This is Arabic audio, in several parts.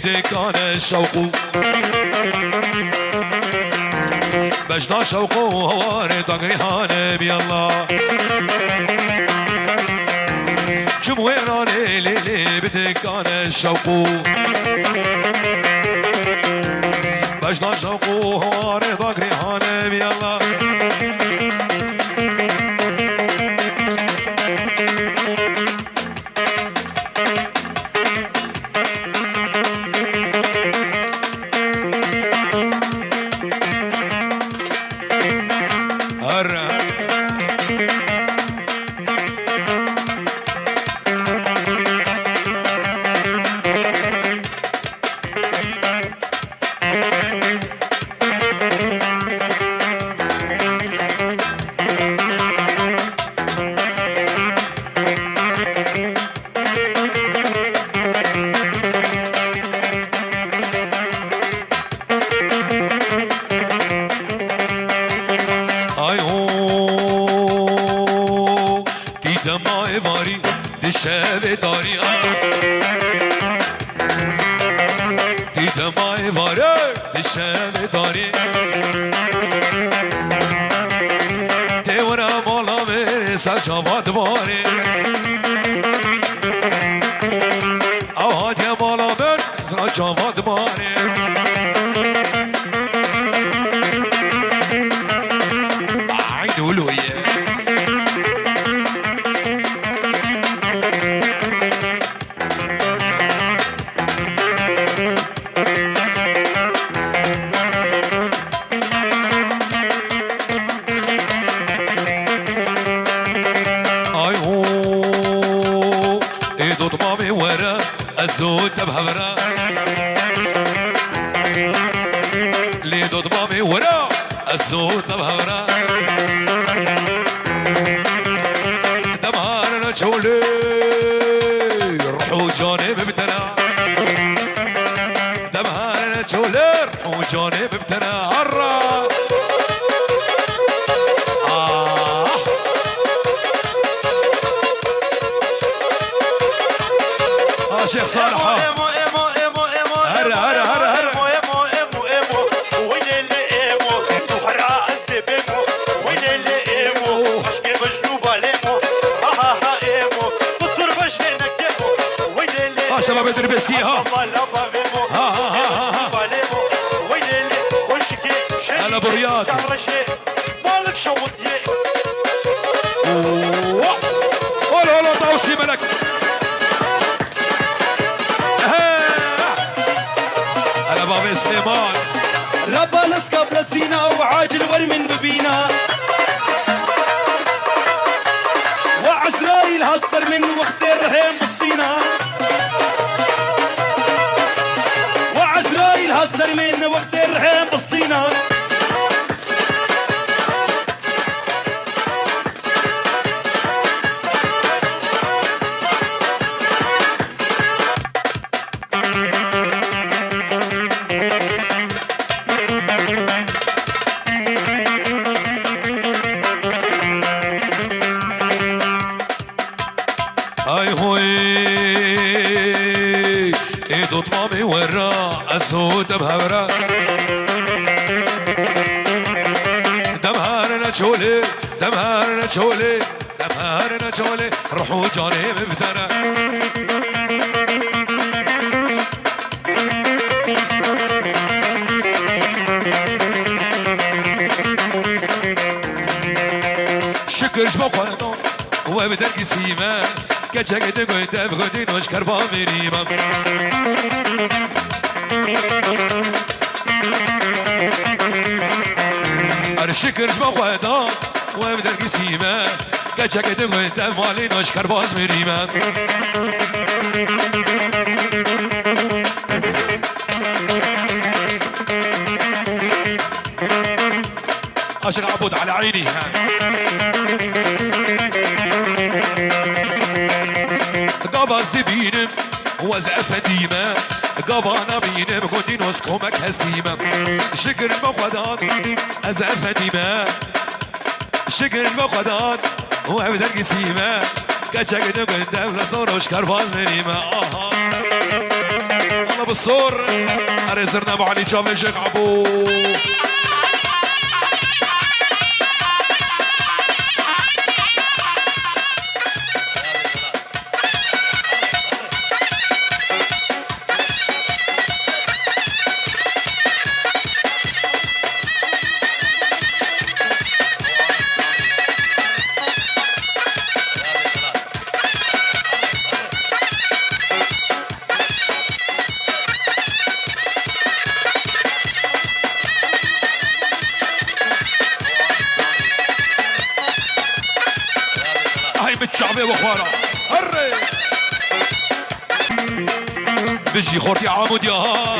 بدكان الشوق بجنا شوق وهواري طقريهان بيالله جمويراني ليلي بدكان الشوق بجنا شوق وهواري طقريهان بيالله شيخ صالح هرا هرا هرا هرا شباب الدربسية ها هلا ابو رياض مالك شوطيه هلا هلا طاوسي ملك هلا بابا سليمان ربا نسكب لسينا وعاجل ورمن ببينا وعزرايل هتصر من وقت الرهيم بالصينا وعزرايل هتصر من وقت الرهيم بالصينا سود بهورا دمهارنا تشولي دمهارنا تشولي دمهارنا تشولي روحوا جاني مبتنا شكر جبقنا وبدك سيما كجاك تقول تبغدين وشكر بامريما الشكر جبقنا وبدك سيما كجاك تقول تبغدين وشكر بامريما عشان عبود على عيني قبض بينم وزعف ديما قبانا بينم كنتي نسكومك هستيما شكر المقودات أزعف ديما شكر المقودات وابدك سيما كتشك قدام لصور وشكر باز مريما الله ضرب الصور ارزرنا ابو علي جاب الشيخ عبو الشعبي واخوانا هري بيجي خورتي عمود يا ها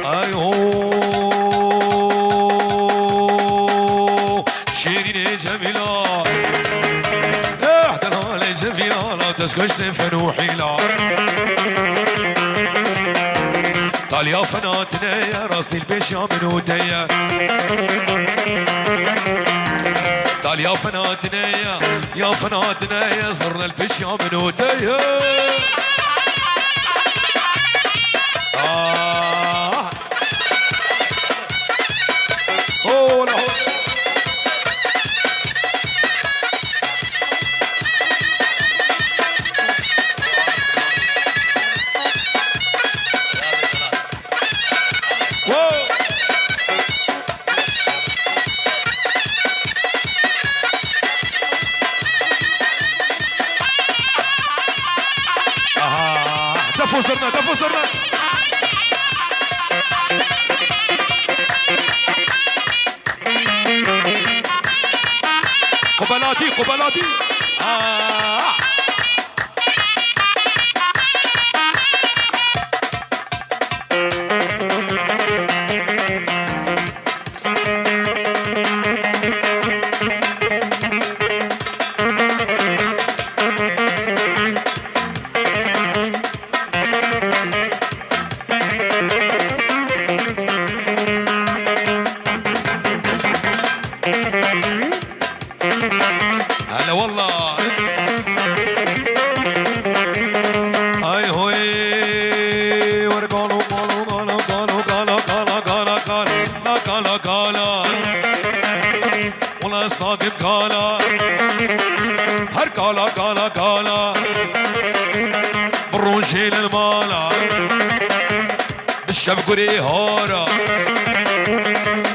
ايهو شيرين جميلة احدى لي جميلة لا تسكش تنفنوحي لا قال يا فناتنا يا راسي البيش يا منودية قال يا فناتنا يا فناتنا يا صرنا البيش يا منودية هولا هولا دفوا زرنا دفوا زرنا قبلاتي قبلاتي هلا والله اي هوي ورقالو قالو قالو قالو قالو قالو قالو قالو قالو قالو ولا صاقب قالو هر قالو قالو قالو بروشي للمالا بالشب قري هارا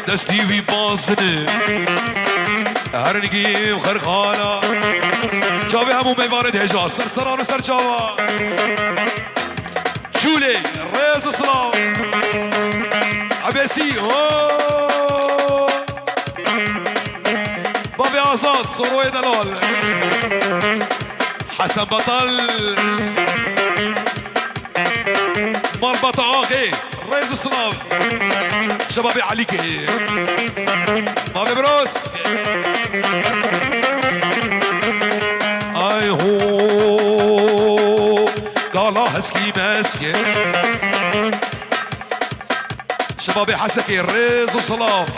دستي في باصني هرنگی خرخانا جاوی همون میوارد هجا سرسران و سر جاوا شولی ریز اسلام عباسی بابی آزاد سروی دلال حسن بطل مال بطا آقی ریز اسلام شبابي عليك ما ببروس اي هو قال هسكي ماسكي شبابي حسكي ريز وصلاف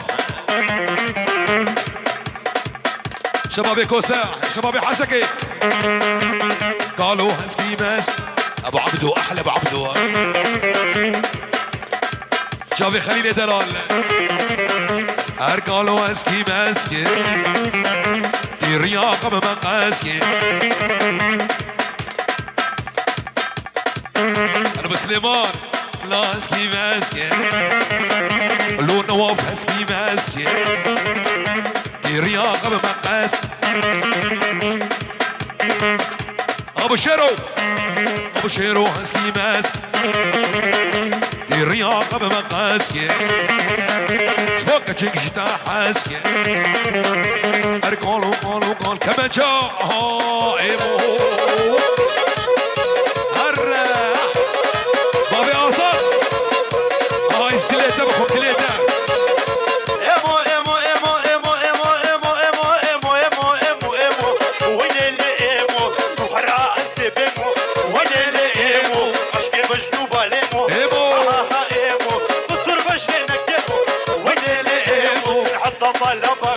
شبابي كوساح شبابي حسكي قالوا هسكي ماسكي ابو عبدو احلى ابو عبدو شافي خليل دلال ارقالو اسكي ماسكي دي رياقة بمقاسكي انا بسليمان لا اسكي ماسكي لو نواف اسكي ماسكي دي رياقة بمقاسكي ابو شيرو ابو شيرو اسكي ماسكي دي رياقة بمقاسكي شبوكة تشنجتا حاسكي ارقالو قالو قال كما جاء ايمو هرا بابي اصل هاي استليتا بخم تليتا ايمو ايمو ايمو ايمو ايمو ايمو ايمو ايمو ايمو ايمو ايمو وين اللي ايمو وحراء السبيمو وين اللي ايمو اشكي مجنوبة ليمو ايمو ايمو بصر بشنك ايمو وين اللي ايمو حتى طلبة